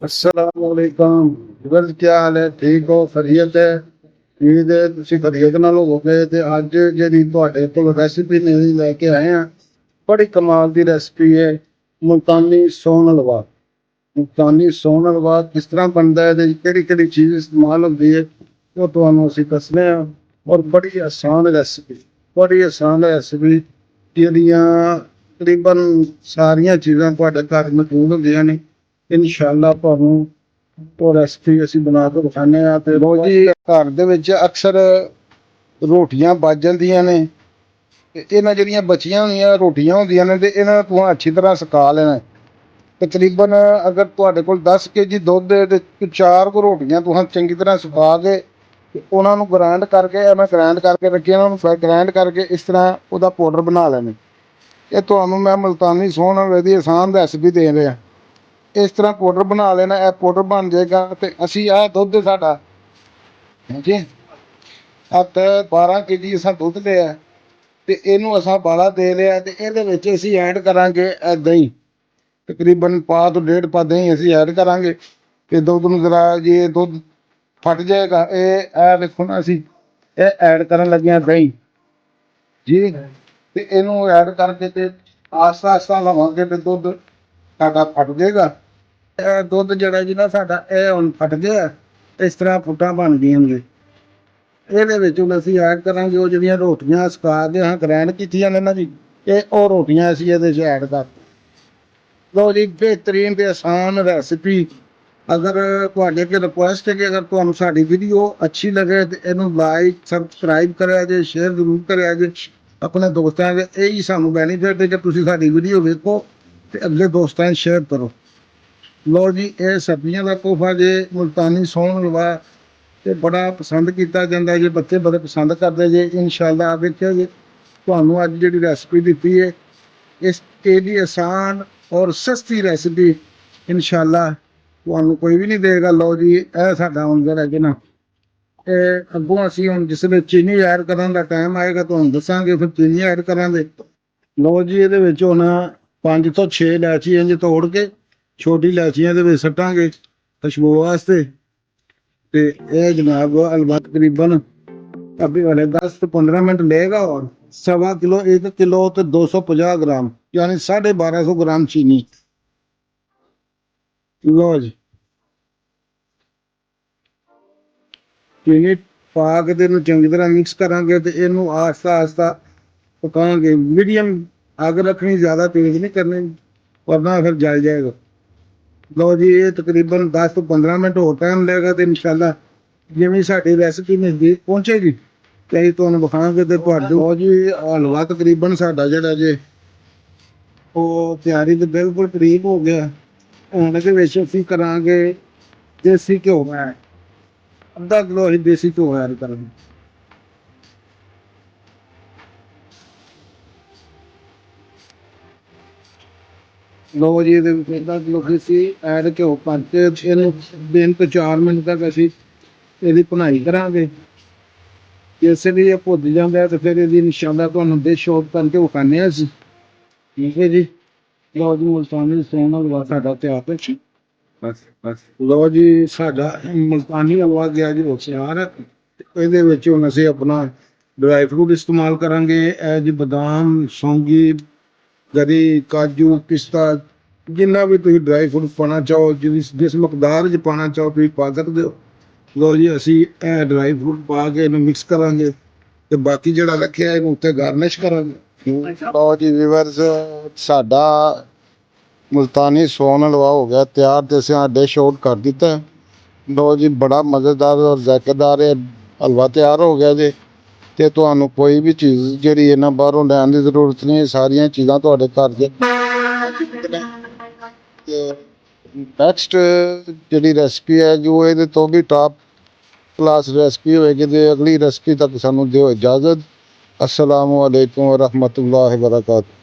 अस्सलामुअलैकुम। बस क्या हाल है? ठीक हो? खैरियत है? उम्मीद है ਤੁਸੀਂ ਖੈਰੀਅਤ ਨਾਲ ਹੋਵੋਗੇ। ਤੇ ਅੱਜ ਜਿਹੜੀ ਤੁਹਾਡੇ ਕੋਲ ਰੈਸਿਪੀ ਨਵੀਂ ਲੈ ਕੇ ਆਏ ਆ, ਬੜੀ ਕਮਾਲ ਦੀ ਰੈਸਿਪੀ ਹੈ। ਮੁਲਤਾਨੀ ਸੋਨ ਹਲਵਾ। ਮੁਲਤਾਨੀ ਸੋਨ ਹਲਵਾ ਕਿਸ ਤਰ੍ਹਾਂ ਬਣਦਾ ਹੈ ਤੇ ਕਿਹੜੀ ਕਿਹੜੀ ਚੀਜ਼ ਇਸਤੇਮਾਲ ਹੁੰਦੀ ਹੈ, ਉਹ ਤੁਹਾਨੂੰ ਅਸੀਂ ਦੱਸਦੇ ਹਾਂ। ਔਰ ਬੜੀ ਆਸਾਨ ਰੈਸਿਪੀ, ਬੜੀ ਆਸਾਨ ਰੈਸਿਪੀ, ਜਿਹੜੀਆਂ ਤਕਰੀਬਨ ਸਾਰੀਆਂ ਚੀਜ਼ਾਂ ਤੁਹਾਡੇ ਘਰ ਮੌਜੂਦ ਹੁੰਦੀਆਂ ਨੇ। ਇਨਸ਼ਾਅੱਲਾ ਤੁਹਾਨੂੰ ਉਹ ਰੈਸਪੀ ਅਸੀਂ ਬਣਾ ਕੇ ਵਿਖਾਉਂਦੇ ਹਾਂ। ਤੇ ਲਓ ਜੀ, ਘਰ ਦੇ ਵਿੱਚ ਅਕਸਰ ਰੋਟੀਆਂ ਬਚ ਜਾਂਦੀਆਂ ਨੇ, ਤੇ ਇਹਨਾਂ ਜਿਹੜੀਆਂ ਬਚੀਆਂ ਹੋਈਆਂ ਰੋਟੀਆਂ ਹੁੰਦੀਆਂ ਨੇ, ਤੇ ਇਹਨਾਂ ਨੂੰ ਤੁਸੀਂ ਅੱਛੀ ਤਰ੍ਹਾਂ ਸੁਕਾ ਲੈਣਾ। ਤਕਰੀਬਨ ਅਗਰ ਤੁਹਾਡੇ ਕੋਲ 10 ਕੇਜੀ ਦੁੱਧ ਹੈ ਤੇ 4 ਕੁ ਰੋਟੀਆਂ ਤੁਸੀਂ ਚੰਗੀ ਤਰ੍ਹਾਂ ਸੁਕਾ ਕੇ ਤੇ ਉਹਨਾਂ ਨੂੰ ਗ੍ਰਾਈਂਡ ਕਰਕੇ, ਮੈਂ ਗ੍ਰਾਈਂਡ ਕਰਕੇ ਰੱਖੀ, ਉਹਨਾਂ ਨੂੰ ਫਿਰ ਗ੍ਰਾਈਂਡ ਕਰਕੇ ਇਸ ਤਰ੍ਹਾਂ ਉਹਦਾ ਪਾਊਡਰ ਬਣਾ ਲੈਣਾ। ਇਹ ਤੁਹਾਨੂੰ ਮੈਂ ਮੁਲਤਾਨੀ ਸੋਨ ਹਲਵੇ ਦੀ ਆਸਾਨ ਰੈਸਪੀ ਦੇ ਰਿਹਾ। ਇਸ ਤਰ੍ਹਾਂ ਪਾਊਡਰ ਬਣਾ ਲੈਣਾ। ਇਹ ਪਾਊਡਰ ਬਣ ਜਾਏਗਾ ਤੇ ਅਸੀਂ ਆਹ ਦੁੱਧ ਸਾਡਾ ਜੀ 12 ਕੇਜੀ ਅਸਾਂ ਦੁੱਧ ਲਿਆ ਤੇ ਇਹਨੂੰ ਅਸਾਂ ਉਬਾਲਾ ਦੇ ਲਿਆ, ਤੇ ਇਹਦੇ ਵਿੱਚ ਅਸੀਂ ਐਡ ਕਰਾਂਗੇ ਇਹ ਦਹੀਂ। ਤਕਰੀਬਨ ਪਾ ਤੋਂ ਡੇਢ ਪਾ ਦਹੀਂ ਅਸੀਂ ਐਡ ਕਰਾਂਗੇ ਤੇ ਦੁੱਧ ਨੂੰ ਜ਼ਰਾ ਜੇ ਦੁੱਧ ਫਟ ਜਾਏਗਾ, ਇਹ ਵੇਖੋ ਨਾ, ਅਸੀਂ ਇਹ ਐਡ ਕਰਨ ਲੱਗੇ ਹਾਂ ਦਹੀਂ ਜੀ। ਤੇ ਇਹਨੂੰ ਐਡ ਕਰਕੇ ਤੇ ਆਸਤਾ ਆਸਤਾ ਲਵਾਂਗੇ ਤੇ ਦੁੱਧ ਸਾਡਾ ਫਟ ਜਾਏਗਾ। ਦੁੱਧ ਜਿਹੜਾ ਜੀ ਨਾ ਸਾਡਾ ਇਹ ਹੁਣ ਫਟ ਗਿਆ। ਇਸ ਤਰ੍ਹਾਂ ਫੁੱਟਾਂ ਬਣ ਗਈਆਂ ਨੇ। ਇਹਦੇ ਵਿੱਚ ਹੁਣ ਅਸੀਂ ਐਡ ਕਰਾਂਗੇ ਉਹ ਜਿਹੜੀਆਂ ਰੋਟੀਆਂ ਸੁਕਾ ਕੇ ਗ੍ਰਾਈਂਡ ਕੀਤੀਆਂ ਨੇ ਨਾ ਜੀ, ਇਹ ਉਹ ਰੋਟੀਆਂ ਅਸੀਂ ਇਹਦੇ 'ਚ ਐਡ ਕਰ। ਲਓ ਜੀ, ਬਿਹਤਰੀਨ ਤੇ ਆਸਾਨ ਰੈਸਿਪੀ। ਅਗਰ ਤੁਹਾਡੇ ਅੱਗੇ ਰਿਕੁਐਸਟ ਹੈ ਕਿ ਅਗਰ ਤੁਹਾਨੂੰ ਸਾਡੀ ਵੀਡੀਓ ਅੱਛੀ ਲੱਗੇ ਤੇ ਇਹਨੂੰ ਲਾਈਕ ਸਬਸਕ੍ਰਾਈਬ ਕਰਿਆ ਜੇ, ਸ਼ੇਅਰ ਜ਼ਰੂਰ ਕਰਿਆ ਜੇ ਆਪਣੇ ਦੋਸਤਾਂ ਦੇ। ਇਹੀ ਸਾਨੂੰ ਬੈਨੀਫਿਟ ਹੈ ਕਿ ਤੁਸੀਂ ਸਾਡੀ ਵੀਡੀਓ ਵੇਖੋ ਤੇ ਅੱਗੇ ਦੋਸਤਾਂ ਨੂੰ ਸ਼ੇਅਰ ਕਰੋ। ਲਓ ਜੀ, ਇਹ ਸਰਦੀਆਂ ਦਾ ਤੋਹਫਾ ਜੇ ਮੁਲਤਾਨੀ ਸੋਨ ਹਲਵਾ, ਤੇ ਬੜਾ ਪਸੰਦ ਕੀਤਾ ਜਾਂਦਾ ਜੇ, ਬੱਚੇ ਬੜੇ ਪਸੰਦ ਕਰਦੇ ਜੇ। ਇਨਸ਼ਾਅੱਲਾ ਵੇਖਿਓ ਜੀ, ਤੁਹਾਨੂੰ ਅੱਜ ਜਿਹੜੀ ਰੈਸਪੀ ਦਿੱਤੀ ਹੈ, ਇਸ ਇਹਦੀ ਆਸਾਨ ਔਰ ਸਸਤੀ ਰੈਸਿਪੀ ਇਨਸ਼ਾਅੱਲਾ ਤੁਹਾਨੂੰ ਕੋਈ ਵੀ ਨਹੀਂ ਦੇਗਾ। ਲਓ ਜੀ, ਇਹ ਸਾਡਾ ਹੁਣ ਜਿਹੜਾ ਕਿ ਨਾ, ਇਹ ਅੱਗੋਂ ਅਸੀਂ ਹੁਣ ਜਿਸ ਵੇਲੇ ਚੀਨੀ ਐਡ ਕਰਨ ਦਾ ਟਾਈਮ ਆਏਗਾ ਤੁਹਾਨੂੰ ਦੱਸਾਂਗੇ, ਫਿਰ ਚੀਨੀ ਐਡ ਕਰਾਂਗੇ। ਲਓ ਜੀ, ਇਹਦੇ ਵਿੱਚ ਹੁਣ 5 ਤੋਂ 6 ਇਲਾਇਚੀ ਇੰਝ ਤੋੜ ਕੇ ਛੋਟੀ ਇਲਾਇਚੀਆਂ ਦੇ ਵਿੱਚ ਸੱਟਾਂਗੇ ਖੁਸ਼ਬੂ ਵਾਸਤੇ। ਤੇ ਇਹ ਜਨਾਬ ਹਲਵਾ ਤਕਰੀਬਨ ਅਭੀ ਵਾਲੇ 10 ਤੋਂ 15 ਮਿੰਟ ਲਏਗਾ। ਔਰ 1.25 ਕਿਲੋ, 1 ਕਿਲੋ ਤੇ 250 ਗ੍ਰਾਮ ਯਾਨੀ 1250 ਗ੍ਰਾਮ ਚੀਨੀ। ਲਓ ਜੀ, ਚੀਨੀ ਪਾ ਕੇ ਤੇ ਇਹਨੂੰ ਚੰਗੀ ਤਰ੍ਹਾਂ ਮਿਕਸ ਕਰਾਂਗੇ ਤੇ ਇਹਨੂੰ ਆਹਿਸਤਾ ਆਹਿਸਤਾ ਪਕਾਵਾਂਗੇ। ਮੀਡੀਅਮ ਅੱਗ ਰੱਖਣੀ, ਜ਼ਿਆਦਾ ਤੇਜ਼ ਨਹੀਂ ਕਰਨੀ ਵਰਨਾ ਫਿਰ ਜਲ ਜਾਏਗਾ। ਲਓ ਜੀ, ਇਹ ਤਕਰੀਬਨ 10 ਤੋਂ 15 ਮਿੰਟ ਹੋਰ ਟਾਈਮ ਲਏਗਾ ਤੇ ਇਨਸ਼ਾਅੱਲਾ ਜਿਵੇਂ ਸਾਡੀ ਰੈਸਿਪੀ ਨਜ਼ਦੀਕ ਪਹੁੰਚੇਗੀ ਤੇ ਅਸੀਂ ਤੁਹਾਨੂੰ ਵਿਖਾਵਾਂਗੇ। ਤੇ ਤੁਹਾਡੇ ਲਓ ਜੀ, ਹਲਵਾ ਤਕਰੀਬਨ ਸਾਡਾ ਜਿਹੜਾ ਜੇ ਉਹ ਤਿਆਰੀ ਤੇ ਬਿਲਕੁਲ ਕਰੀਬ ਹੋ ਗਿਆ। ਹੁਣ ਇਹਦੇ ਵਿੱਚ ਅਸੀਂ ਕਰਾਂਗੇ ਦੇਸੀ ਘਿਓ। ਮੈਂ ਅੱਧਾ ਕਿਲੋ ਅਸੀਂ ਦੇਸੀ ਘਿਓ ਐਡ ਕਰਾਂਗੇ। ਲਓ ਜੀ, ਇਹਦੇ ਵਿੱਚ ਅੱਧਾ ਕਿਲੋ ਅਸੀਂ ਐਡ ਘਿਓ ਪਾ ਕੇ ਇਹਨੂੰ 3 ਤੋਂ 4 ਮਿੰਟ ਤੱਕ ਅਸੀਂ ਇਹਦੀ ਭੁਨਾਈ ਕਰਾਂਗੇ। ਇਸੇ ਲਈ ਇਹ ਭੁੱਜ ਜਾਂਦਾ ਤੇ ਫਿਰ ਇਹਦੀ ਇਨਸ਼ਾਅੱਲਾ ਤੁਹਾਨੂੰ ਡਿਸ਼ ਆਊਟ ਕਰਕੇ ਵਿਖਾਉਂਦੇ ਹਾਂ ਅਸੀਂ। ਠੀਕ ਹੈ ਜੀ। ਲਓ ਜੀ, ਮੁਲਤਾਨੀ ਸੋਨ ਹਲਵਾ ਸਾਡਾ ਤਿਆਰ ਹੈ। ਬਸ ਲਓ ਜੀ, ਸਾਡਾ ਮੁਲਤਾਨੀ ਹਲਵਾ ਗਿਆ ਜੀ ਹੋ ਤਿਆਰ ਹੈ। ਇਹਦੇ ਵਿੱਚ ਹੁਣ ਅਸੀਂ ਆਪਣਾ ਡਰਾਈ ਫਰੂਟ ਇਸਤੇਮਾਲ ਕਰਾਂਗੇ। ਇਹ ਜੀ ਬਦਾਮ, ਸੌਂਗੀ, ਗਰੀ, ਕਾਜੂ, ਪਿਸਤਾ, ਜਿੰਨਾ ਵੀ ਤੁਸੀਂ ਡਰਾਈ ਫਰੂਟ ਪਾਉਣਾ ਚਾਹੋ, ਜਿਸ ਮਕਦਾਰ 'ਚ ਪਾਉਣਾ ਚਾਹੋ ਤੁਸੀਂ ਪਾ ਸਕਦੇ ਹੋ। ਲਓ ਜੀ, ਅਸੀਂ ਇਹ ਡਰਾਈ ਫਰੂਟ ਪਾ ਕੇ ਇਹਨੂੰ ਮਿਕਸ ਕਰਾਂਗੇ ਤੇ ਬਾਕੀ ਜਿਹੜਾ ਰੱਖਿਆ ਇਹਨੂੰ ਉੱਤੇ ਗਾਰਨਿਸ਼ ਕਰਾਂਗੇ। ਲਓ ਜੀ ਵੀਵਰਸ, ਸਾਡਾ ਮੁਲਤਾਨੀ ਸੋਨ ਹਲਵਾ ਹੋ ਗਿਆ ਤਿਆਰ ਤੇ ਅਸੀਂ ਡਿਸ਼ ਆਊਟ ਕਰ ਦਿੱਤਾ। ਲਓ ਜੀ, ਬੜਾ ਮਜ਼ੇਦਾਰ ਔਰ ਜ਼ਾਇਕੇਦਾਰ ਹਲਵਾ ਤਿਆਰ ਹੋ ਗਿਆ ਜੇ। ਤੇ ਤੁਹਾਨੂੰ ਕੋਈ ਵੀ ਚੀਜ਼ ਜਿਹੜੀ ਇਹਨਾਂ ਬਾਹਰੋਂ ਲੈਣ ਦੀ ਜ਼ਰੂਰਤ ਨਹੀਂ, ਸਾਰੀਆਂ ਚੀਜ਼ਾਂ ਤੁਹਾਡੇ ਘਰ 'ਚ। ਨੈਕਸਟ ਜਿਹੜੀ ਰੈਸਪੀ ਹੈ ਜੋ ਇਹਦੇ ਤੋਂ ਵੀ ਟਾਪ ਕਲਾਸ ਰੈਸਪੀ ਹੋਏਗੀ, ਤੇ ਅਗਲੀ ਰੈਸਪੀ ਤੱਕ ਸਾਨੂੰ ਦਿਓ ਇਜਾਜ਼ਤ। ਅਸਲਾਮੁਅਲੈਕੁਮ ਵਰਹਿਮਤੁਲਾਹਿ ਵਬਰਕਾਤੁਹੂ।